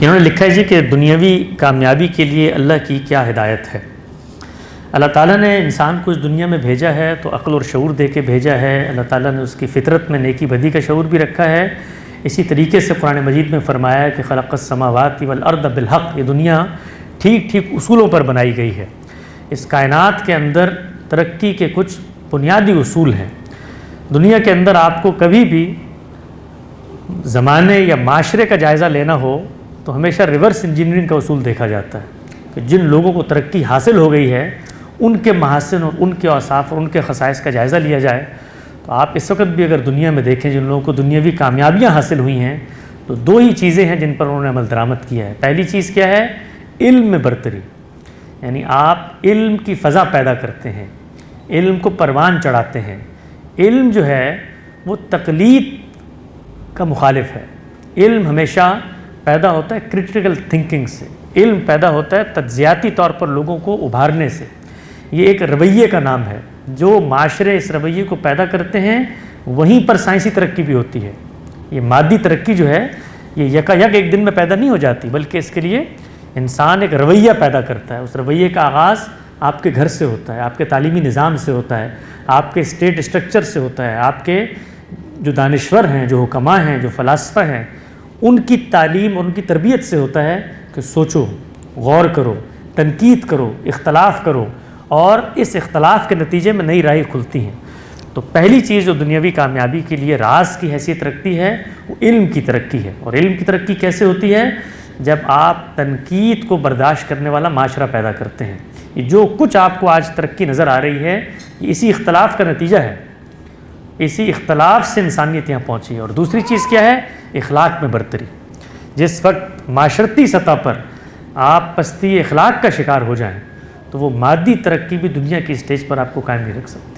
انہوں نے لکھا ہے جی کہ دنیاوی کامیابی کے لیے اللہ کی کیا ہدایت ہے۔ اللہ تعالیٰ نے انسان کو اس دنیا میں بھیجا ہے تو عقل اور شعور دے کے بھیجا ہے۔ اللہ تعالیٰ نے اس کی فطرت میں نیکی بدی کا شعور بھی رکھا ہے۔ اسی طریقے سے قرآن مجید میں فرمایا ہے کہ خلق السماوات والارض بالحق، یہ دنیا ٹھیک ٹھیک اصولوں پر بنائی گئی ہے۔ اس کائنات کے اندر ترقی کے کچھ بنیادی اصول ہیں۔ دنیا کے اندر آپ کو کبھی بھی زمانے یا معاشرے کا جائزہ لینا ہو تو ہمیشہ ریورس انجینئرنگ کا اصول دیکھا جاتا ہے کہ جن لوگوں کو ترقی حاصل ہو گئی ہے ان کے محاسن اور ان کے اوصاف اور ان کے خصائص کا جائزہ لیا جائے تو آپ اس وقت بھی اگر دنیا میں دیکھیں جن لوگوں کو دنیاوی کامیابیاں حاصل ہوئی ہیں تو دو ہی چیزیں ہیں جن پر انہوں نے عمل درآمد کیا ہے۔ پہلی چیز کیا ہے؟ علم میں برتری، یعنی آپ علم کی فضا پیدا کرتے ہیں، علم کو پروان چڑھاتے ہیں۔ علم جو ہے وہ تقلید کا مخالف ہے۔ علم ہمیشہ پیدا ہوتا ہے کرٹیکل تھنکنگ سے، علم پیدا ہوتا ہے تجزیاتی طور پر لوگوں کو ابھارنے سے۔ یہ ایک رویے کا نام ہے، جو معاشرے اس رویے کو پیدا کرتے ہیں وہیں پر سائنسی ترقی بھی ہوتی ہے۔ یہ مادی ترقی جو ہے یہ یکا یک ایک دن میں پیدا نہیں ہو جاتی، بلکہ اس کے لیے انسان ایک رویہ پیدا کرتا ہے۔ اس رویے کا آغاز آپ کے گھر سے ہوتا ہے، آپ کے تعلیمی نظام سے ہوتا ہے، آپ کے اسٹیٹ اسٹرکچر سے ہوتا ہے، آپ کے جو دانشور ہیں، جو حکماء ہیں، جو فلاسفہ ہیں، ان کی تعلیم اور ان کی تربیت سے ہوتا ہے کہ سوچو، غور کرو، تنقید کرو، اختلاف کرو، اور اس اختلاف کے نتیجے میں نئی راہیں کھلتی ہیں۔ تو پہلی چیز جو دنیاوی کامیابی کے لیے راز کی حیثیت رکھتی ہے وہ علم کی ترقی ہے۔ اور علم کی ترقی کیسے ہوتی ہے؟ جب آپ تنقید کو برداشت کرنے والا معاشرہ پیدا کرتے ہیں۔ یہ جو کچھ آپ کو آج ترقی نظر آ رہی ہے یہ اسی اختلاف کا نتیجہ ہے، اسی اختلاف سے انسانیت یہاں پہنچی ہے۔ اور دوسری چیز کیا ہے؟ اخلاق میں برتری۔ جس وقت معاشرتی سطح پر آپ پستی اخلاق کا شکار ہو جائیں تو وہ مادی ترقی بھی دنیا کی اسٹیج پر آپ کو قائم نہیں رکھ سکتی۔